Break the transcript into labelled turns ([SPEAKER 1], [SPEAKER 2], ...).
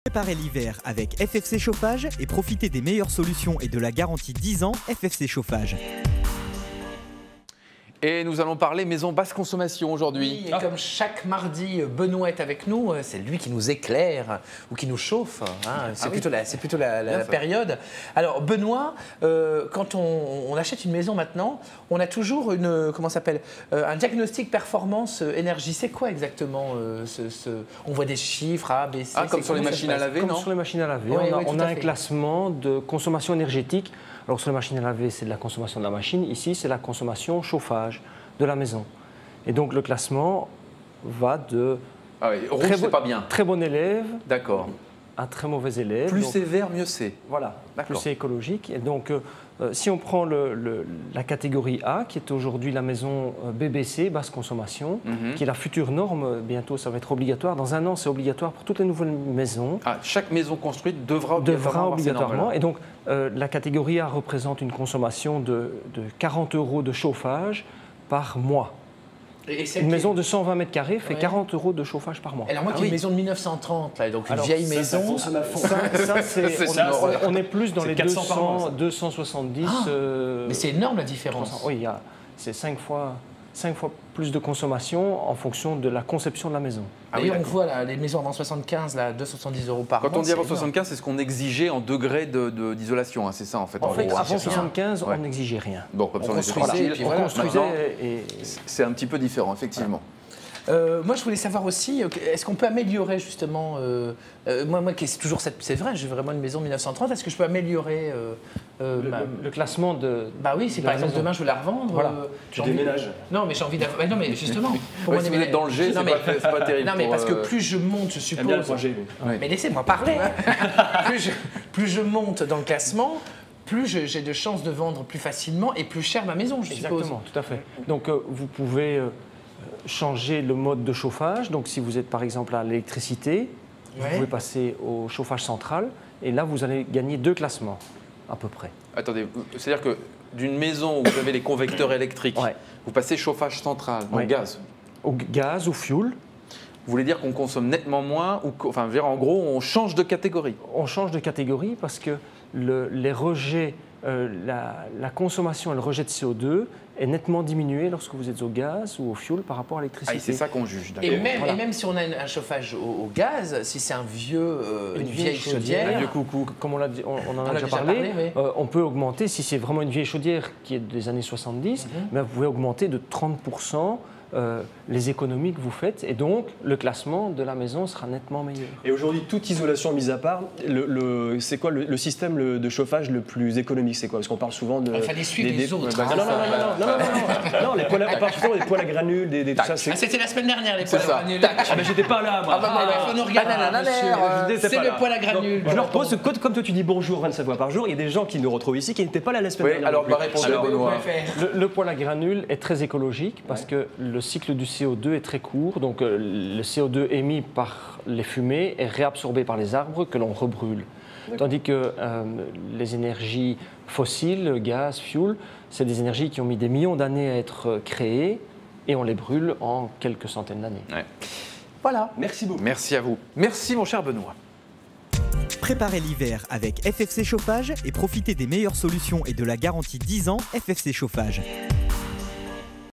[SPEAKER 1] Préparez l'hiver avec FFC Chauffage et profitez des meilleures solutions et de la garantie 10 ans FFC Chauffage.
[SPEAKER 2] Et nous allons parler maison basse consommation aujourd'hui.
[SPEAKER 3] Oui, et comme chaque mardi, Benoît est avec nous. C'est lui qui nous éclaire ou qui nous chauffe. Hein. C'est plutôt la période. Alors Benoît, quand on achète une maison maintenant, on a toujours un diagnostic performance énergie. C'est quoi exactement On voit des chiffres A, B, C.
[SPEAKER 2] Comme sur les machines à laver, non?
[SPEAKER 4] Comme sur les machines à laver. On a un classement de consommation énergétique. Alors sur les machines à laver, c'est de la consommation de la machine. Ici, c'est la consommation chauffage de la maison. Et donc le classement va de
[SPEAKER 2] rouge, c'est pas bien.
[SPEAKER 4] Très bon élève à très mauvais élève.
[SPEAKER 2] Plus sévère, mieux c'est.
[SPEAKER 4] Voilà, plus c'est écologique. Et donc si on prend la catégorie A, qui est aujourd'hui la maison BBC, basse consommation, qui est la future norme, bientôt ça va être obligatoire. Dans un an, c'est obligatoire pour toutes les nouvelles maisons.
[SPEAKER 2] Chaque maison construite devra
[SPEAKER 4] obligatoirement. Et donc la catégorie A représente une consommation de 40 € de chauffage par mois. Une maison de 120 mètres carrés fait 40 € de chauffage par mois.
[SPEAKER 3] Alors moi qui ai une maison de 1930, là, donc une vieille maison,
[SPEAKER 4] on est plus dans les 270.
[SPEAKER 3] Mais c'est énorme la différence.
[SPEAKER 4] Oui, c'est 5 fois plus de consommation en fonction de la conception de la maison.
[SPEAKER 3] D'ailleurs, on voit là, les maisons avant 75, là, 270 € par mois.
[SPEAKER 2] Quand on dit avant 75, c'est ce qu'on exigeait en degrés d'isolation, hein, c'est ça en fait.
[SPEAKER 4] En fait, avant 75, on n'exigeait rien.
[SPEAKER 2] Bon, comme ça on
[SPEAKER 4] construisait et
[SPEAKER 2] c'est un petit peu différent, effectivement.
[SPEAKER 3] Moi, je voulais savoir aussi, est-ce qu'on peut améliorer justement, moi c'est toujours c'est vrai, j'ai vraiment une maison de 1930, est-ce que je peux améliorer
[SPEAKER 4] le classement de...
[SPEAKER 3] Bah oui, si par exemple demain je veux la revendre,
[SPEAKER 4] voilà.
[SPEAKER 5] Tu déménages.
[SPEAKER 3] Non, mais j'ai envis d'avoir... non, mais justement...
[SPEAKER 2] Si vous êtes dans le G, c'est pas terrible.
[SPEAKER 3] Non, mais parce que plus je monte, je suppose...
[SPEAKER 5] Bien le projet,
[SPEAKER 3] mais laissez-moi parler. Plus je monte dans le classement, plus j'ai de chances de vendre plus facilement et plus cher ma maison, je suppose.
[SPEAKER 4] Exactement, tout à fait. Donc vous pouvez changer le mode de chauffage. Donc si vous êtes par exemple à l'électricité, vous pouvez passer au chauffage central et là vous allez gagner 2 classements à peu près.
[SPEAKER 2] Attendez, c'est-à-dire que d'une maison où vous avez les convecteurs électriques, vous passez chauffage central, donc gaz.
[SPEAKER 4] Au gaz ou fuel.
[SPEAKER 2] Vous voulez dire qu'on consomme nettement moins, enfin en gros on change de catégorie?
[SPEAKER 4] On change de catégorie parce que les rejets, la consommation et le rejet de CO2 est nettement diminué lorsque vous êtes au gaz ou au fuel par rapport à l'électricité.
[SPEAKER 2] C'est ça qu'on juge.
[SPEAKER 3] Et même si on a un chauffage au gaz, si c'est une vieille chaudière,
[SPEAKER 4] un vieux coucou, comme on en a déjà parlé, on peut augmenter, si c'est vraiment une vieille chaudière qui est des années 70, vous pouvez augmenter de 30% les économies que vous faites et donc le classement de la maison sera nettement meilleur.
[SPEAKER 5] Et aujourd'hui, toute isolation mise à part, c'est quoi le système de chauffage le plus économique? C'est quoi? Parce qu'on parle souvent de...
[SPEAKER 3] Il fallait suivre les autres.
[SPEAKER 5] Non, on parle souvent des poêles à granules, tout ça.
[SPEAKER 3] C'était la semaine dernière les poêles à granules.
[SPEAKER 5] Mais j'étais pas là, moi.
[SPEAKER 3] Il faut nous regarder. C'est le poêle à granules.
[SPEAKER 5] Je leur pose, comme toi tu dis bonjour 27 fois par jour, il y a des gens qui nous retrouvent ici qui n'étaient pas là la semaine dernière.
[SPEAKER 2] Alors, répondez Benoît.
[SPEAKER 4] Le poêle à granules est très écologique parce que le cycle du CO2 est très court, donc le CO2 émis par les fumées est réabsorbé par les arbres que l'on rebrûle. Tandis que les énergies fossiles, gaz, fuel, c'est des énergies qui ont mis des millions d'années à être créées et on les brûle en quelques centaines d'années.
[SPEAKER 3] Voilà.
[SPEAKER 5] Merci beaucoup.
[SPEAKER 2] Merci à vous. Merci mon cher Benoît.
[SPEAKER 1] Préparez l'hiver avec FFC Chauffage et profitez des meilleures solutions et de la garantie 10 ans FFC Chauffage.